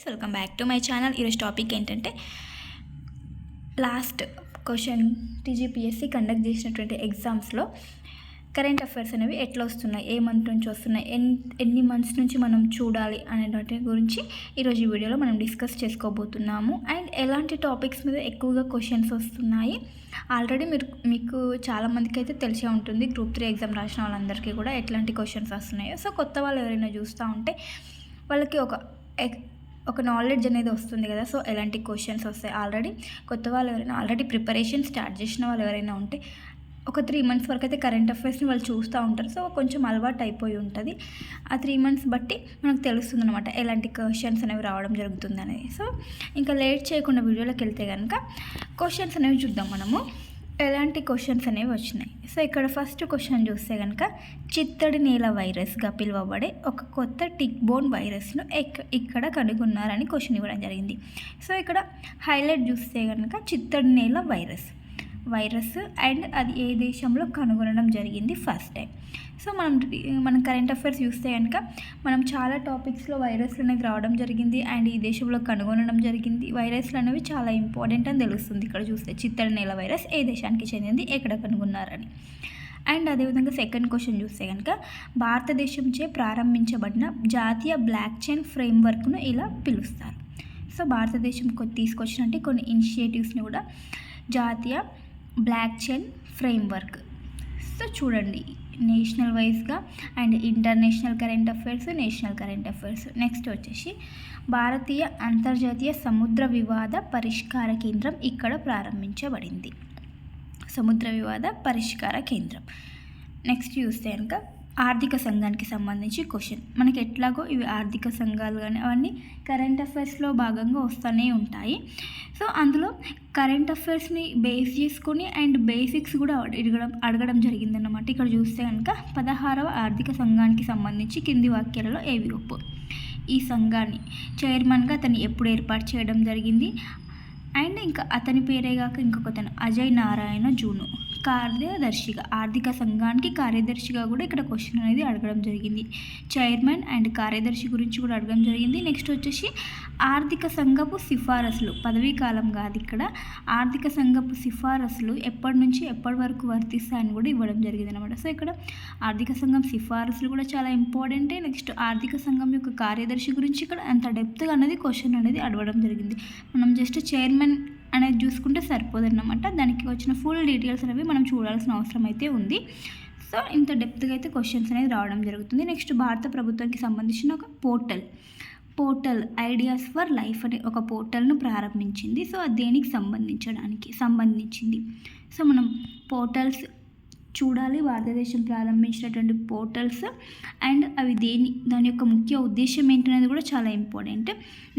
Welcome back to my channel. ఈరోజు topic ఏంటంటే last question TGPSC conduct చేసినటువంటి ఎగ్జామ్స్లో కరెంట్ అఫైర్స్ అనేవి ఎట్లా వస్తున్నాయి, ఏ మంత్ నుంచి వస్తున్నాయి, ఎన్ని మంత్స్ నుంచి మనం చూడాలి అనే వాటి గురించి ఈరోజు ఈ వీడియోలో మనం డిస్కస్ చేసుకోబోతున్నాము. అండ్ ఎలాంటి టాపిక్స్ మీద ఎక్కువగా క్వశ్చన్స్ వస్తున్నాయి ఆల్రెడీ మీకు చాలామందికి అయితే తెలిసే ఉంటుంది. గ్రూప్ 3 ఎగ్జామ్ రాసిన వాళ్ళందరికీ కూడా ఎట్లాంటి క్వశ్చన్స్ వస్తున్నాయో. సో కొత్త వాళ్ళు ఎవరైనా చూస్తూ ఉంటే వాళ్ళకి ఒక నాలెడ్జ్ అనేది వస్తుంది కదా. సో ఎలాంటి క్వశ్చన్స్ వస్తాయి, ఆల్రెడీ కొత్త వాళ్ళు ఎవరైనా ఆల్రెడీ ప్రిపరేషన్ స్టార్ట్ చేసిన వాళ్ళు ఎవరైనా ఉంటే ఒక 3 months వరకు అయితే కరెంట్ అఫైర్స్ని వాళ్ళు చూస్తూ ఉంటారు. సో కొంచెం అలవాటు అయిపోయి ఉంటుంది. ఆ 3 months బట్టి మనకు తెలుస్తుంది అనమాట ఎలాంటి క్వశ్చన్స్ అనేవి రావడం జరుగుతుంది అనేది. సో ఇంకా లేట్ చేయకుండా వీడియోలోకి వెళ్తే కనుక క్వశ్చన్స్ అనేవి చూద్దాం మనము ఎలాంటి క్వశ్చన్స్ అనేవి వచ్చినాయి. సో ఇక్కడ ఫస్ట్ క్వశ్చన్ చూస్తే కనుక చిత్తడి నేల వైరస్గా పిలువబడే ఒక కొత్త టిక్ బోన్ వైరస్ను ఇక్కడ కనుగొన్నారని క్వశ్చన్ ఇవ్వడం జరిగింది. సో ఇక్కడ హైలైట్ చూస్తే కనుక చిత్తడి నేల వైరస్ అండ్ అది ఏ దేశంలో కనుగొనడం జరిగింది ఫస్ట్ టైం. సో మనం కరెంట్ అఫైర్స్ చూస్తే కనుక మనం చాలా టాపిక్స్లో వైరస్లు అనేది రావడం జరిగింది అండ్ ఈ దేశంలో కనుగొనడం జరిగింది. వైరస్లు అనేవి చాలా ఇంపార్టెంట్ అని తెలుస్తుంది. ఇక్కడ చూస్తే చిత్తడి నేల వైరస్ ఏ దేశానికి చెందింది, ఎక్కడ కనుగొన్నారని. అండ్ అదేవిధంగా సెకండ్ క్వశ్చన్ చూస్తే కనుక భారతదేశంచే ప్రారంభించబడిన జాతీయ బ్లాక్ చైన్ ఫ్రేమ్వర్క్ను ఇలా పిలుస్తారు. సో భారతదేశం తీసుకొచ్చినట్టు కొన్ని ఇనిషియేటివ్స్ని కూడా జాతీయ బ్లాక్ చైన్ ఫ్రేమ్వర్క్. సో చూడండి నేషనల్ వైజ్గా and international current affairs, national current affairs. Next వచ్చేసి భారతీయ అంతర్జాతీయ సముద్ర వివాద పరిష్కార కేంద్రం ఇక్కడ ప్రారంభించబడింది. సముద్ర వివాద పరిష్కార కేంద్రం. నెక్స్ట్ చూస్తే కనుక ఆర్థిక సంఘానికి సంబంధించి క్వశ్చన్. మనకి ఎట్లాగో ఇవి ఆర్థిక సంఘాలు కానీ అవన్నీ కరెంట్ అఫైర్స్లో భాగంగా వస్తూనే ఉంటాయి. సో అందులో కరెంట్ అఫైర్స్ని బేస్ చేసుకొని అండ్ బేసిక్స్ కూడా అడగడం జరిగిందన్నమాట. ఇక్కడ చూస్తే కనుక 16వ ఆర్థిక సంఘానికి సంబంధించి కింది వాక్యాలలో ఏవి ఒప్పు. ఈ సంఘాన్ని చైర్మన్గా అతను ఎప్పుడు ఏర్పాటు చేయడం జరిగింది అండ్ ఇంకా అతని పేరే కాక ఇంకొకతను అజయ్ నారాయణ జూను కార్యదర్శిగా, ఆర్థిక సంఘానికి కార్యదర్శిగా కూడా ఇక్కడ క్వశ్చన్ అనేది అడగడం జరిగింది. చైర్మన్ అండ్ కార్యదర్శి గురించి కూడా అడగడం జరిగింది. నెక్స్ట్ వచ్చేసి ఆర్థిక సంఘపు సిఫారసులు, పదవీ కాలం కాదు ఇక్కడ, ఆర్థిక సంఘపు సిఫారసులు ఎప్పటి నుంచి ఎప్పటి వరకు వర్తిస్తాయని కూడా ఇవ్వడం జరిగింది అనమాట. సో ఇక్కడ ఆర్థిక సంఘం సిఫారసులు కూడా చాలా ఇంపార్టెంటే. నెక్స్ట్ ఆర్థిక సంఘం యొక్క కార్యదర్శి గురించి ఇక్కడ అంత డెప్త్గా అనేది క్వశ్చన్ అనేది అడగడం జరిగింది. మనం జస్ట్ చైర్మన్ అనేది చూసుకుంటే సరిపోదన్నమాట. దానికి వచ్చిన ఫుల్ డీటెయిల్స్ అనేవి మనం చూడాల్సిన అవసరం అయితే ఉంది. సో ఇంత డెప్త్గా అయితే క్వశ్చన్స్ అనేది రావడం జరుగుతుంది. నెక్స్ట్ భారత ప్రభుత్వానికి సంబంధించిన ఒక పోర్టల్ ఐడియాస్ ఫర్ లైఫ్ అనే ఒక పోర్టల్ను ప్రారంభించింది. సో అది దేనికి సంబంధించింది. సో మనం పోర్టల్స్ చూడాలి, భారతదేశం ప్రారంభించినటువంటి పోర్టల్స్ అండ్ అవి దాని యొక్క ముఖ్య ఉద్దేశం ఏంటనేది కూడా చాలా ఇంపార్టెంట్.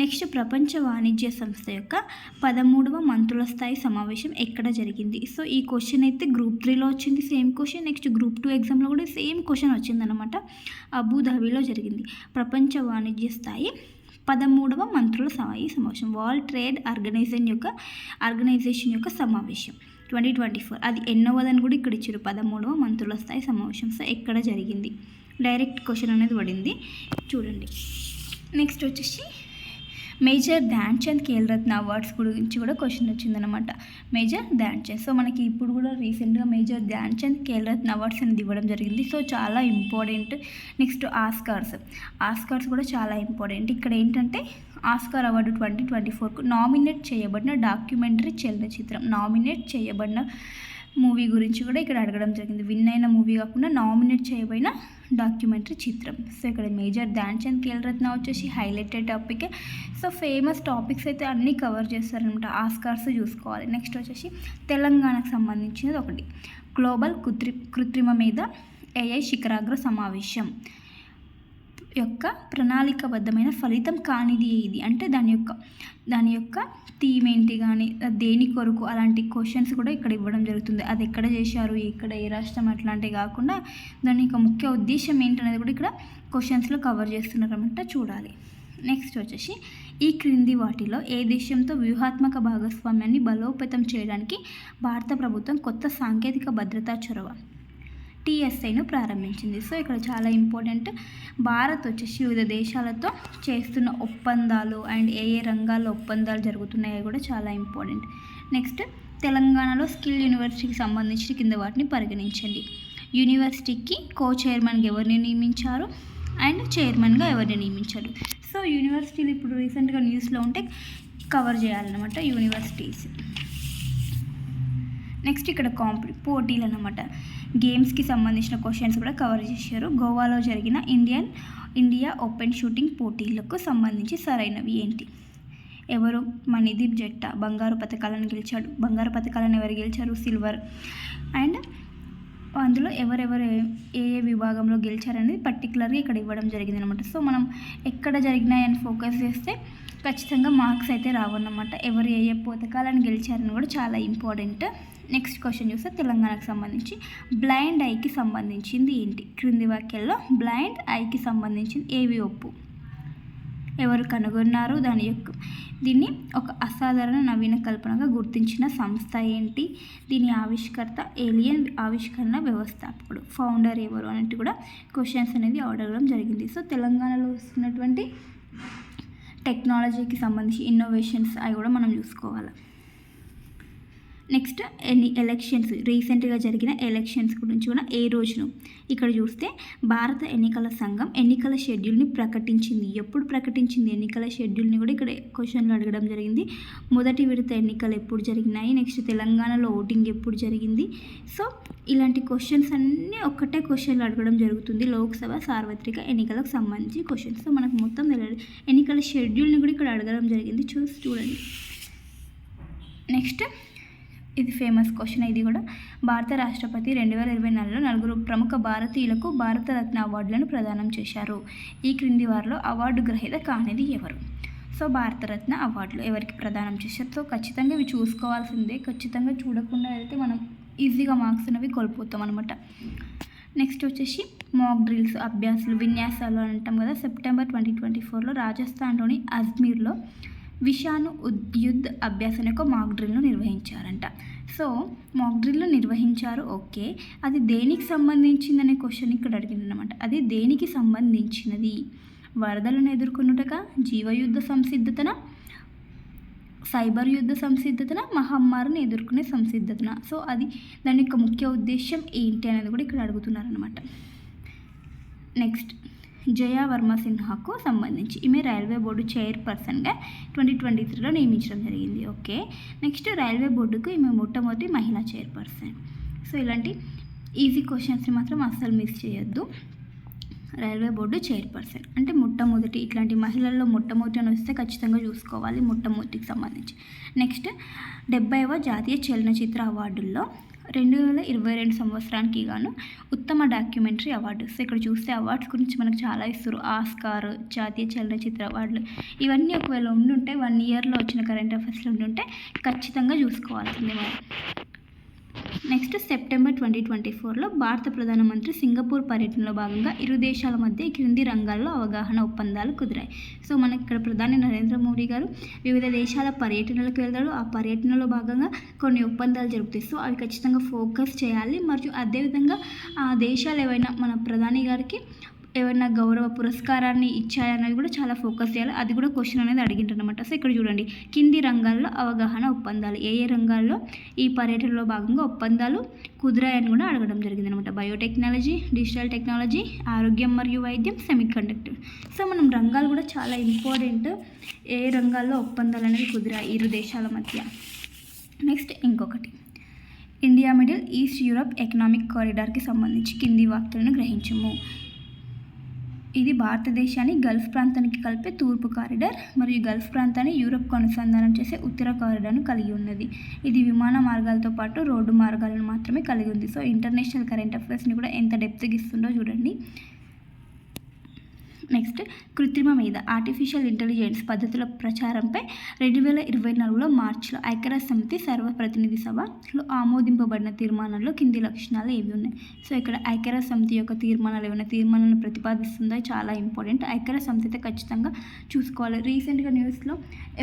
నెక్స్ట్ ప్రపంచ వాణిజ్య సంస్థ యొక్క 13వ మంత్రుల స్థాయి సమావేశం ఎక్కడ జరిగింది. సో ఈ క్వశ్చన్ అయితే గ్రూప్ 3లో వచ్చింది సేమ్ క్వశ్చన్. నెక్స్ట్ గ్రూప్ 2 ఎగ్జామ్లో కూడా సేమ్ క్వశ్చన్ వచ్చిందనమాట. అబుదాబిలో జరిగింది. ప్రపంచ వాణిజ్య స్థాయి 13వ మంత్రుల స్థాయి సమావేశం, వరల్డ్ ట్రేడ్ ఆర్గనైజేషన్ యొక్క సమావేశం 2024. అది ఎన్నోవదని కూడా ఇక్కడ ఇచ్చారు, 13వ మంత్రుల స్థాయి సమావేశం. సో ఎక్కడ జరిగింది, డైరెక్ట్ క్వశ్చన్ అనేది పడింది చూడండి. నెక్స్ట్ వచ్చేసి మేజర్ ధ్యాన్ చంద్ ఖేల్రత్న అవార్డ్స్ గురించి కూడా క్వశ్చన్ వచ్చిందనమాట. మేజర్ ధ్యాన్ చంద్, సో మనకి ఇప్పుడు కూడా రీసెంట్గా మేజర్ ధ్యాన్ చంద్ ఖేల్రత్న అవార్డ్స్ అనేది ఇవ్వడం జరిగింది. సో చాలా ఇంపార్టెంట్. నెక్స్ట్ ఆస్కార్స్ కూడా చాలా ఇంపార్టెంట్. ఇక్కడ ఏంటంటే ఆస్కార్ అవార్డు 2024కు నామినేట్ చేయబడిన డాక్యుమెంటరీ చలనచిత్రం, నామినేట్ చేయబడిన మూవీ గురించి కూడా ఇక్కడ అడగడం జరిగింది. విన్ అయిన మూవీ కాకుండా నామినేట్ చేయబడిన డాక్యుమెంటరీ చిత్రం. సో ఇక్కడ మేజర్ ధ్యాన్ చంద్ ఖేల్రత్న వచ్చేసి highlighted topic. So famous topics అయితే అన్నీ కవర్ చేస్తారనమాట. ఆస్కార్స్ చూసుకోవాలి. నెక్స్ట్ వచ్చేసి తెలంగాణకు సంబంధించినది ఒకటి, గ్లోబల్ కృత్రిమ మీద AI శిఖరాగ్ర సమావేశం యొక్క ప్రణాళికాబద్ధమైన ఫలితం కానిది ఏది అంటే దాని యొక్క థీమ్ ఏంటి కానీ దేని కొరకు అలాంటి క్వశ్చన్స్ కూడా ఇక్కడ ఇవ్వడం జరుగుతుంది. అది ఎక్కడ చేశారు, ఇక్కడ ఏ రాష్ట్రం అట్లాంటివి కాకుండా దాని యొక్క ముఖ్య ఉద్దేశం ఏంటనేది కూడా ఇక్కడ క్వశ్చన్స్లో కవర్ చేస్తున్నారన్నమాట, చూడాలి. నెక్స్ట్ వచ్చేసి ఈ క్రింది వాటిలో ఏ దేశంతో వ్యూహాత్మక భాగస్వామ్యాన్ని బలోపేతం చేయడానికి భారత ప్రభుత్వం కొత్త సాంకేతిక భద్రతా చొరవ టీఎస్ఐను ప్రారంభించింది. సో ఇక్కడ చాలా ఇంపార్టెంట్. భారత్ వచ్చేసి వివిధ దేశాలతో చేస్తున్న ఒప్పందాలు అండ్ ఏ ఏ రంగాల్లో ఒప్పందాలు జరుగుతున్నాయో కూడా చాలా ఇంపార్టెంట్. నెక్స్ట్, తెలంగాణలో స్కిల్ యూనివర్సిటీకి సంబంధించి కింద వాటిని పరిగణించండి. యూనివర్సిటీకి చైర్మన్గా ఎవరిని నియమించారు అండ్ చైర్మన్గా ఎవరిని నియమించారు. సో యూనివర్సిటీలు ఇప్పుడు రీసెంట్గా న్యూస్లో ఉంటే కవర్ చేయాలన్నమాట యూనివర్సిటీస్. నెక్స్ట్ ఇక్కడ పోటీలు అన్నమాట. గేమ్స్కి సంబంధించిన క్వశ్చన్స్ కూడా కవర్ చేశారు. గోవాలో జరిగిన ఇండియా ఓపెన్ షూటింగ్ పోటీలకు సంబంధించి సరైనవి ఏంటి? ఎవరు? మణిదీప్ జట్టా బంగారు పథకాలను గెలిచాడు. బంగారు పథకాలను ఎవరు గెలిచారు? సిల్వర్. అండ్ అందులో ఎవరెవరు ఏ ఏ విభాగంలో గెలిచారనేది పర్టికులర్గా ఇక్కడ ఇవ్వడం జరిగింది అనమాట. సో మనం ఎక్కడ జరిగినాయని ఫోకస్ చేస్తే ఖచ్చితంగా మార్క్స్ అయితే రావన్నమాట. ఎవరు ఏ ఏ పథకాలను గెలిచారని కూడా చాలా ఇంపార్టెంట్. నెక్స్ట్ క్వశ్చన్ చూస్తే తెలంగాణకు సంబంధించి బ్లైండ్ ఐకి సంబంధించింది ఏంటి? క్రింది వాక్యాల్లో బ్లైండ్ ఐకి సంబంధించింది ఏవి ఒప్పు? ఎవరు కనుగొన్నారు? దీన్ని ఒక అసాధారణ నవీన కల్పనగా గుర్తించిన సంస్థ ఏంటి? దీని ఆవిష్కర్త, ఏలియన్ ఆవిష్కరణ వ్యవస్థాపకుడు, ఫౌండర్ ఎవరు అనేది కూడా క్వశ్చన్స్ అనేది అడగడం జరిగింది. సో తెలంగాణలో వస్తున్నటువంటి టెక్నాలజీకి సంబంధించి ఇన్నోవేషన్స్ అవి కూడా మనం చూసుకోవాలి. నెక్స్ట్, ఎలక్షన్స్, రీసెంట్గా జరిగిన ఎలక్షన్స్ గురించి కూడా ఏ రోజును ఇక్కడ చూస్తే భారత ఎన్నికల సంఘం ఎన్నికల షెడ్యూల్ని ప్రకటించింది. ఎప్పుడు ప్రకటించింది ఎన్నికల షెడ్యూల్ని కూడా ఇక్కడ క్వశ్చన్లు అడగడం జరిగింది. మొదటి విడత ఎన్నికలు ఎప్పుడు జరిగినాయి? నెక్స్ట్ తెలంగాణలో ఓటింగ్ ఎప్పుడు జరిగింది? సో ఇలాంటి క్వశ్చన్స్ అన్నీ ఒక్కటే క్వశ్చన్లు అడగడం జరుగుతుంది లోక్సభ సార్వత్రిక ఎన్నికలకు సంబంధించి క్వశ్చన్స్. సో మనకు మొత్తం తెలియదు. ఎన్నికల షెడ్యూల్ని కూడా ఇక్కడ అడగడం జరిగింది, చూడండి. నెక్స్ట్, ఇది ఫేమస్ క్వశ్చన్. ఇది కూడా భారత రాష్ట్రపతి 2024లో 4 ప్రముఖ భారతీయులకు భారతరత్న అవార్డులను ప్రదానం చేశారు. ఈ క్రింది వారిలో అవార్డు గ్రహీత కానిది ఎవరు? సో భారతరత్న అవార్డులు ఎవరికి ప్రదానం చేశారు? సో ఖచ్చితంగా ఇవి చూసుకోవాల్సిందే. ఖచ్చితంగా చూడకుండా వెళ్తే మనం ఈజీగా మార్క్స్ అనేవి కోల్పోతాం అనమాట. నెక్స్ట్ వచ్చేసి మాక్ డ్రిల్స్, అభ్యాసాలు, విన్యాసాలు అంటాం కదా. సెప్టెంబర్ 2024లో రాజస్థాన్లోని అజ్మీర్లో విషాను యుద్ధ్ అభ్యాసం యొక్క మాక్ డ్రిల్ను నిర్వహించారంట. సో మాక్ డ్రిల్ను నిర్వహించారు, ఓకే. అది దేనికి సంబంధించిందనే క్వశ్చన్ ఇక్కడ అడిగిందనమాట. అది దేనికి సంబంధించినది? వరదలను ఎదుర్కొనుటగా, జీవయుద్ధ సంసిద్ధతన, సైబర్ యుద్ధ సంసిద్ధతన, మహమ్మారిని ఎదుర్కొనే సంసిద్ధతన. సో అది దాని యొక్క ముఖ్య ఉద్దేశం ఏంటి అనేది కూడా ఇక్కడ అడుగుతున్నారనమాట. నెక్స్ట్, జయా వర్మ సిన్హాకు సంబంధించి ఈమె రైల్వే బోర్డు చైర్పర్సన్గా 2023లో నియమించడం జరిగింది, ఓకే. నెక్స్ట్, రైల్వే బోర్డుకు ఈమె మొట్టమొదటి మహిళా చైర్పర్సన్. సో ఇలాంటి ఈజీ క్వశ్చన్స్ని మాత్రం అస్సలు మిస్ చేయొద్దు. రైల్వే బోర్డు చైర్పర్సన్ అంటే మొట్టమొదటి, ఇట్లాంటి మహిళల్లో మొట్టమొదటి అని వస్తే ఖచ్చితంగా చూసుకోవాలి మొట్టమొదటికి సంబంధించి. నెక్స్ట్, 70వ జాతీయ చలనచిత్ర అవార్డుల్లో 2022 సంవత్సరానికి గాను ఉత్తమ డాక్యుమెంటరీ అవార్డు. సో ఇక్కడ చూస్తే అవార్డ్స్ గురించి మనకు చాలా ఇస్తారు. ఆస్కార్, జాతీయ చలనచిత్ర అవార్డులు, ఇవన్నీ ఒకవేళ ఉండుంటే 1 ఇయర్లో వచ్చిన కరెంట్ అఫైర్స్లో ఉండుంటే ఖచ్చితంగా చూసుకోవాల్సిందే మరి. నెక్స్ట్, సెప్టెంబర్ 2024లో భారత ప్రధానమంత్రి సింగపూర్ పర్యటనలో భాగంగా ఇరు దేశాల మధ్య క్రింది రంగాల్లో అవగాహన ఒప్పందాలు కుదిరాయి. సో మనకి ఇక్కడ ప్రధాని నరేంద్ర మోడీ గారు వివిధ దేశాల పర్యటనలకు వెళ్తాడు. ఆ పర్యటనలో భాగంగా కొన్ని ఒప్పందాలు జరుగుతాయి. సో అవి ఖచ్చితంగా ఫోకస్ చేయాలి. మరియు అదేవిధంగా ఆ దేశాలు ఏవైనా మన ప్రధాని గారికి ఏమైనా గౌరవ పురస్కారాన్ని ఇచ్చాయనేది కూడా చాలా ఫోకస్ చేయాలి. అది కూడా క్వశ్చన్ అనేది అడిగింటారనమాట. సో ఇక్కడ చూడండి, కింది రంగాల్లో అవగాహన ఒప్పందాలు, ఏ ఏ రంగాల్లో ఈ పర్యటనలో భాగంగా ఒప్పందాలు కుదిరాయని కూడా అడగడం జరిగింది అనమాట. బయోటెక్నాలజీ, డిజిటల్ టెక్నాలజీ, ఆరోగ్యం మరియు వైద్యం, సెమీకండక్టర్. సో మనం రంగాలు కూడా చాలా ఇంపార్టెంట్. ఏ రంగాల్లో ఒప్పందాలు అనేవి కుదిరాయి ఇరు దేశాల మధ్య. నెక్స్ట్ ఇంకొకటి, India Middle East Europe economic కారిడార్కి సంబంధించి కింది వాక్యాలను గ్రహించము. ఇది భారతదేశాన్ని గల్ఫ్ ప్రాంతానికి కలిపే తూర్పు కారిడార్ మరియు గల్ఫ్ ప్రాంతాన్ని యూరప్కు అనుసంధానం చేసే ఉత్తర కారిడార్ను కలిగి ఉన్నది. ఇది విమాన మార్గాలతో పాటు రోడ్డు మార్గాలను మాత్రమే కలిగి ఉంది. సో ఇంటర్నేషనల్ కరెంట్ అఫైర్స్ని కూడా ఎంత డెప్త్గా ఇస్తుందో చూడండి. నెక్స్ట్ కృత్రిమ మీద ఆర్టిఫిషియల్ ఇంటెలిజెన్స్ పద్ధతుల ప్రచారంపై 2024 మార్చిలో ఐక్యరాజ్య సమితి సర్వప్రతినిధి సభలో ఆమోదింపబడిన తీర్మానంలో కింది లక్షణాలు ఏవి ఉన్నాయి. సో ఇక్కడ ఐక్యరాజ్య సమితి యొక్క తీర్మానాలు ఏమైనా తీర్మానాలను ప్రతిపాదిస్తుందో చాలా ఇంపార్టెంట్. ఐక్యరాజ్య సమితి అయితే ఖచ్చితంగా చూసుకోవాలి. రీసెంట్గా న్యూస్లో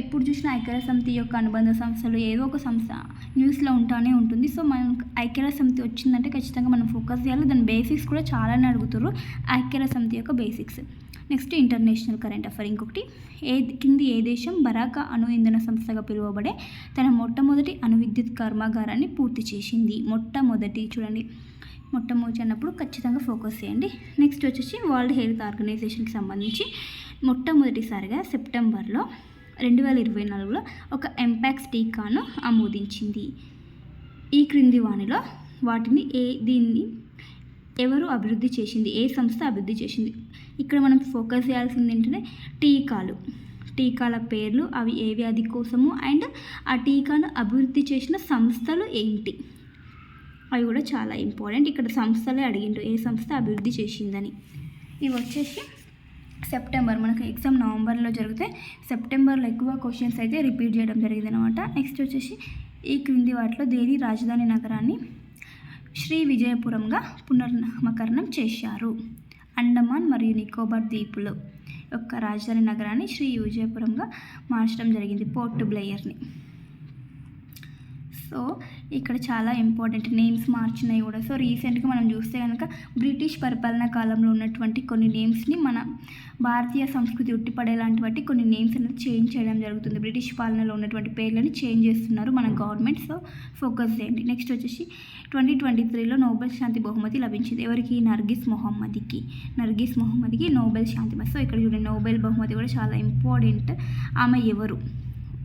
ఎప్పుడు చూసినా ఐక్యరాజ్య సమితి యొక్క అనుబంధ సంస్థలు ఏదో ఒక సంస్థ న్యూస్లో ఉంటానే ఉంటుంది. సో మనం ఐక్యరాజ్య సమితి వచ్చిందంటే ఖచ్చితంగా మనం ఫోకస్ చేయాలి. దాని బేసిక్స్ కూడా చాలానే అడుగుతారు, ఐక్యరాజ్య సమితి యొక్క basics. Next international current affair. ఇంకొకటి కింది ఏ దేశం బరాక అణు ఇంధన సంస్థగా పిలువబడే తన మొట్టమొదటి అణు విద్యుత్ కర్మాగారాన్ని పూర్తి చేసింది. చూడండి, మొట్టమొదటి అన్నప్పుడు ఖచ్చితంగా ఫోకస్ చేయండి. నెక్స్ట్ వచ్చేసి వరల్డ్ హెల్త్ ఆర్గనైజేషన్కి సంబంధించి మొట్టమొదటిసారిగా సెప్టెంబర్లో 2024లో ఒక ఎంపాక్స్ టీకాను ఆమోదించింది. ఈ క్రింది వాటిని దీన్ని ఎవరు అభివృద్ధి చేసింది, ఏ సంస్థ అభివృద్ధి చేసింది? ఇక్కడ మనం ఫోకస్ చేయాల్సింది ఏంటంటే టీకాల పేర్లు, అవి ఏ వ్యాధి కోసము, అండ్ ఆ టీకాను అభివృద్ధి చేసిన సంస్థలు ఏంటి, అవి కూడా చాలా ఇంపార్టెంట్. ఇక్కడ సంస్థలే అడిగిండ్రు ఏ సంస్థ అభివృద్ధి చేసిందని. ఇవి వచ్చేసి సెప్టెంబర్, మనకు ఎగ్జామ్ నవంబర్లో జరిగితే సెప్టెంబర్లో ఎక్కువ క్వశ్చన్స్ అయితే రిపీట్ చేయడం జరిగింది అనమాట. నెక్స్ట్ వచ్చేసి ఈ క్రింది వాటిలో దేని రాజధాని నగరాన్ని శ్రీ విజయపురంగా పునర్నామకరణం చేశారు? అండమాన్ మరియు నికోబార్ ద్వీపుల యొక్క రాజధాని నగరాన్ని శ్రీ విజయపురంగా మార్చడం జరిగింది, పోర్ట్ బ్లెయిర్ని. సో ఇక్కడ చాలా ఇంపార్టెంట్ నేమ్స్ మార్చినాయి కూడా. సో రీసెంట్గా మనం చూస్తే కనుక బ్రిటిష్ పరిపాలనా కాలంలో ఉన్నటువంటి కొన్ని నేమ్స్ని మన భారతీయ సంస్కృతి ఉట్టిపడేలాంటి కొన్ని నేమ్స్ అనేది చేంజ్ చేయడం జరుగుతుంది. బ్రిటిష్ పాలనలో ఉన్నటువంటి పేర్లని చేంజ్ చేస్తున్నారు మన గవర్నమెంట్. సో ఫోకస్ చేయండి. నెక్స్ట్ వచ్చేసి 2023లో నోబెల్ శాంతి బహుమతి లభించింది. ఎవరికి? నర్గిస్ మొహమ్మద్కి నోబెల్ శాంతి. సో ఇక్కడ చూడండి, నోబెల్ బహుమతి కూడా చాలా ఇంపార్టెంట్. ఆమె ఎవరు?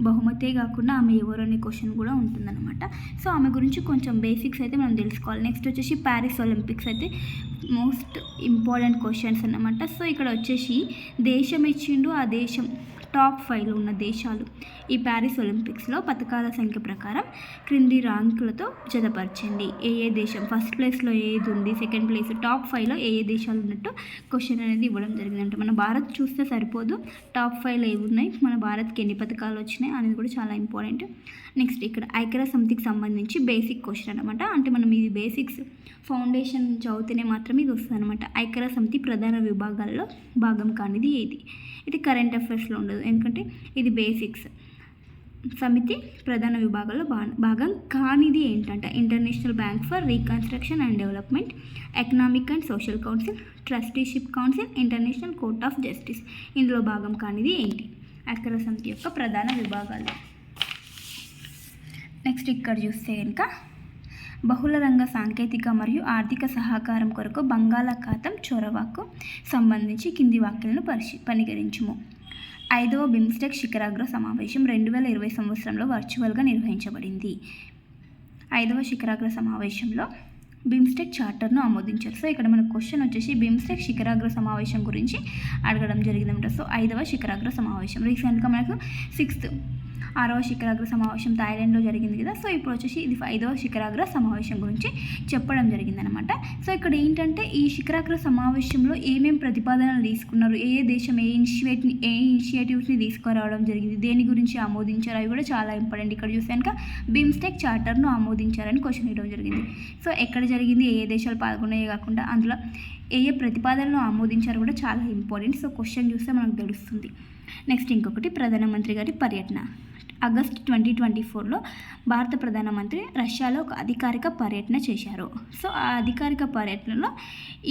బహుమతే కాకుండా ఆమె ఎవరు అనే క్వశ్చన్ కూడా ఉంటుందన్నమాట. సో ఆమె గురించి కొంచెం బేసిక్స్ అయితే మనం తెలుసుకోవాలి. నెక్స్ట్ వచ్చేసి ప్యారిస్ ఒలింపిక్స్ అయితే మోస్ట్ ఇంపార్టెంట్ క్వశ్చన్స్ అన్నమాట. సో ఇక్కడ వచ్చేసి దేశం ఇచ్చిండు, ఆ దేశం టాప్ 5లో ఉన్న దేశాలు ఈ ప్యారిస్ ఒలింపిక్స్లో పథకాల సంఖ్య ప్రకారం క్రింది ర్యాంకులతో జతపరచండి. ఏ దేశం ఫస్ట్ ప్లేస్లో ఏది ఉంది, సెకండ్ ప్లేస్, టాప్ 5లో ఏ దేశాలు ఉన్నట్టు క్వశ్చన్ అనేది ఇవ్వడం జరిగిందంటే మన భారత్ చూస్తే సరిపోదు, టాప్ 5లో ఏవి ఉన్నాయి, మన భారత్కి ఎన్ని పథకాలు వచ్చినాయి అనేది కూడా చాలా ఇంపార్టెంట్. నెక్స్ట్ ఇక్కడ ఐక్యరాజ్య సమితికి సంబంధించి బేసిక్ క్వశ్చన్ అనమాట. అంటే మనం ఇది బేసిక్స్ ఫౌండేషన్ చదివితేనే మాత్రమే ఇది వస్తుంది అనమాట. ఐక్యరాజ్య సమితి ప్రధాన విభాగాల్లో భాగం కానిది ఏది? ఇది కరెంట్ అఫైర్స్లో ఉండదు, ఎందుకంటే ఇది బేసిక్స్. సమితి ప్రధాన విభాగాల్లో భాగం కానిది ఏంటంటే international bank for reconstruction and development, economic and social council, trusteeship council, international court of justice. ఇందులో భాగం కానిది ఏంటి? ఐక్యరాజ్య సమితి యొక్క ప్రధాన విభాగాలు. నెక్స్ట్ ఇక్కడ చూస్తే కనుక బహుళ రంగ సాంకేతిక మరియు ఆర్థిక సహకారం కొరకు బంగాళాఖాతం చొరవకు సంబంధించి కింది వాక్యాలను పరిగణించుము. 5వ బిమ్స్టెక్ శిఖరాగ్ర సమావేశం 2020 సంవత్సరంలో వర్చువల్గా నిర్వహించబడింది. 5వ శిఖరాగ్ర సమావేశంలో బిమ్స్టెక్ చార్టర్ను ఆమోదించారు. సో ఇక్కడ మన క్వశ్చన్ వచ్చేసి బిమ్స్టెక్ శిఖరాగ్ర సమావేశం గురించి అడగడం జరిగిందన్నమాట. సో 5వ శిఖరాగ్ర సమావేశం రీసెంట్గా మనకు 6వ శిఖరాగ్ర సమావేశం థాయిలాండ్లో జరిగింది కదా. సో ఇప్పుడు వచ్చేసి ఇది 5వ శిఖరాగ్ర సమావేశం గురించి చెప్పడం జరిగిందనమాట. సో ఇక్కడ ఏంటంటే ఈ శిఖరాగ్ర సమావేశంలో ఏమేమి ప్రతిపాదనలు తీసుకున్నారు, ఏ దేశం ఏ ఇనిషియేటివ్స్ని తీసుకురావడం జరిగింది, దేని గురించి ఆమోదించారు, అవి కూడా చాలా ఇంపార్టెంట్. ఇక్కడ చూస్తే కనుక బిమ్స్టెక్ చార్టర్ను ఆమోదించారని క్వశ్చన్ ఇవ్వడం జరిగింది. సో ఎక్కడ జరిగింది, ఏ దేశాలు పాల్గొన్నాయే కాకుండా అందులో ఏ ప్రతిపాదనలు ఆమోదించారు కూడా చాలా ఇంపార్టెంట్. సో క్వశ్చన్ చూస్తే మనకు తెలుస్తుంది. నెక్స్ట్ ఇంకొకటి ప్రధానమంత్రి గారి పర్యటన. ఆగస్ట్ 2024లో భారత ప్రధానమంత్రి రష్యాలో ఒక అధికారిక పర్యటన చేశారు. సో ఆ అధికారిక పర్యటనలో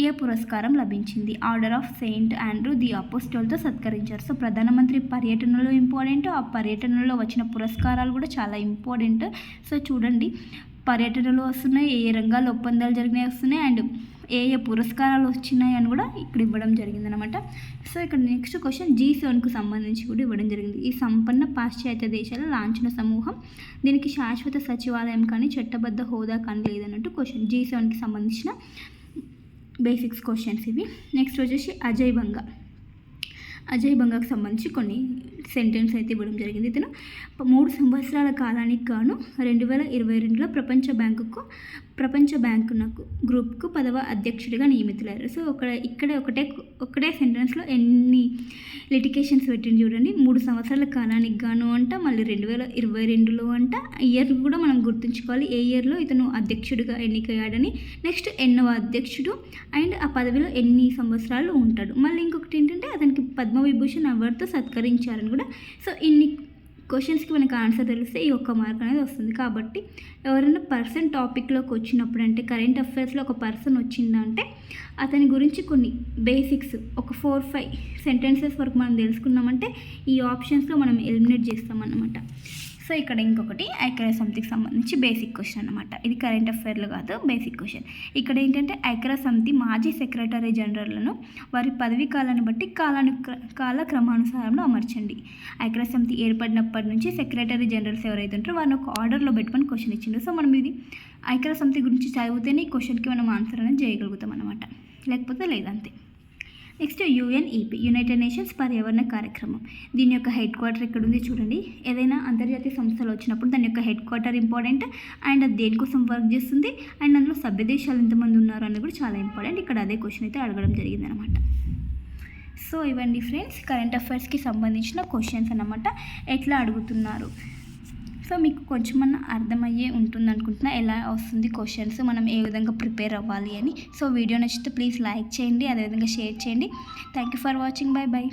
ఏ పురస్కారం లభించింది? Order of Saint Andrew the అపోస్టల్తో సత్కరించారు. సో ప్రధానమంత్రి పర్యటనలో ఇంపార్టెంట్, ఆ పర్యటనలో వచ్చిన పురస్కారాలు కూడా చాలా ఇంపార్టెంట్. సో చూడండి, పర్యటనలు వస్తున్నాయి, ఏ రంగాల్లో ఒప్పందాలు జరిగినాయి వస్తున్నాయి, అండ్ ఏ పురస్కారాలు వచ్చినాయి అని కూడా ఇక్కడ ఇవ్వడం జరిగిందనమాట. సో ఇక్కడ నెక్స్ట్ క్వశ్చన్ G7కు సంబంధించి కూడా ఇవ్వడం జరిగింది. ఈ సంపన్న పాశ్చాత్య దేశాల లాంఛన సమూహం, దీనికి శాశ్వత సచివాలయం కానీ చట్టబద్ధ హోదా కానీ లేదన్నట్టు క్వశ్చన్. G7కి సంబంధించిన బేసిక్స్ క్వశ్చన్స్ ఇవి. నెక్స్ట్ వచ్చేసి అజయ్ బంగాకు సంబంధించి కొన్ని సెంటెన్స్ అయితే ఇవ్వడం జరిగింది. ఇతను 3 సంవత్సరాల కాలానికి గాను 2022లో ప్రపంచ బ్యాంకుకు ప్రపంచ బ్యాంకు గ్రూప్కు 10వ అధ్యక్షుడిగా నియమితులయ్యారు. సో ఇక్కడ ఒకటే సెంటెన్స్లో ఎన్ని లిటికేషన్స్ పెట్టింది చూడండి. 3 సంవత్సరాల కాలానికి గాను అంట, మళ్ళీ 2022లో అంట. ఇయర్ కూడా మనం గుర్తుంచుకోవాలి, ఏ ఇయర్లో ఇతను అధ్యక్షుడిగా ఎన్నికయ్యాడని, నెక్స్ట్ ఎన్నవ అధ్యక్షుడు, అండ్ ఆ పదవిలో ఎన్ని సంవత్సరాలు ఉంటాడు. మళ్ళీ ఇంకొకటి ఏంటంటే అతనికి పద్మవిభూషణ్ అవార్డుతో సత్కరించారని కూడా. సో ఇన్ని క్వశ్చన్స్కి మనకు ఆన్సర్ తెలిస్తే ఈ ఒక్క మార్క్ అనేది వస్తుంది. కాబట్టి ఎవరైనా పర్సన్ టాపిక్లోకి వచ్చినప్పుడు, అంటే కరెంట్ అఫైర్స్లో ఒక పర్సన్ వచ్చిందంటే అతని గురించి కొన్ని బేసిక్స్ ఒక 4-5 సెంటెన్సెస్ వరకు మనం తెలుసుకున్నామంటే ఈ ఆప్షన్స్లో మనం ఎలిమినేట్ చేస్తామన్నమాట. సో ఇక్కడ ఇంకొకటి ఐక్యరాజ్య సమితికి సంబంధించి బేసిక్ క్వశ్చన్ అనమాట. ఇది కరెంట్ అఫైర్లో కాదు, బేసిక్ క్వశ్చన్. ఇక్కడ ఏంటంటే ఐక్యరాజ్య సమితి మాజీ సెక్రటరీ జనరల్లను వారి పదవీ కాలాన్ని బట్టి కాల క్రమానుసారంలో అమర్చండి. ఐక్యరాజ్య సమితి ఏర్పడినప్పటి నుంచి సెక్రటరీ జనరల్స్ ఎవరైతే ఉంటారో వారిని ఒక ఆర్డర్లో పెట్టుకొని క్వశ్చన్ ఇచ్చిండు. సో మనం ఇది ఐక్యరాజ్య సమితి గురించి చదివితేనే ఈ క్వశ్చన్కి మనం ఆన్సర్ అనేది చేయగలుగుతాం అనమాట, లేకపోతే లేదంతే. నెక్స్ట్ UNEP, యునైటెడ్ నేషన్స్ పర్యావరణ కార్యక్రమం. దీని యొక్క హెడ్ క్వార్టర్ ఎక్కడ ఉంది చూడండి. ఏదైనా అంతర్జాతీయ సంస్థలు వచ్చినప్పుడు దాని యొక్క హెడ్ క్వార్టర్ ఇంపార్టెంట్, అండ్ అది దేనికోసం వర్క్ చేస్తుంది, అండ్ అందులో సభ్య దేశాలు ఎంతమంది ఉన్నారు అనేది కూడా చాలా ఇంపార్టెంట్. ఇక్కడ అదే క్వశ్చన్ అయితే అడగడం జరిగిందనమాట. సో ఇవ్వండి ఫ్రెండ్స్ కరెంట్ అఫైర్స్కి సంబంధించిన క్వశ్చన్స్ అన్నమాట, ఎట్లా అడుగుతున్నారు. సో మీకు కొంచెమన్నా అర్థమయ్యే ఉంటుంది అనుకుంటున్నా ఎలా వస్తుంది క్వశ్చన్స్, మనం ఏ విధంగా ప్రిపేర్ అవ్వాలి అని. సో వీడియో నచ్చితే ప్లీజ్ లైక్ చేయండి, అదేవిధంగా షేర్ చేయండి. Thank you for watching. By.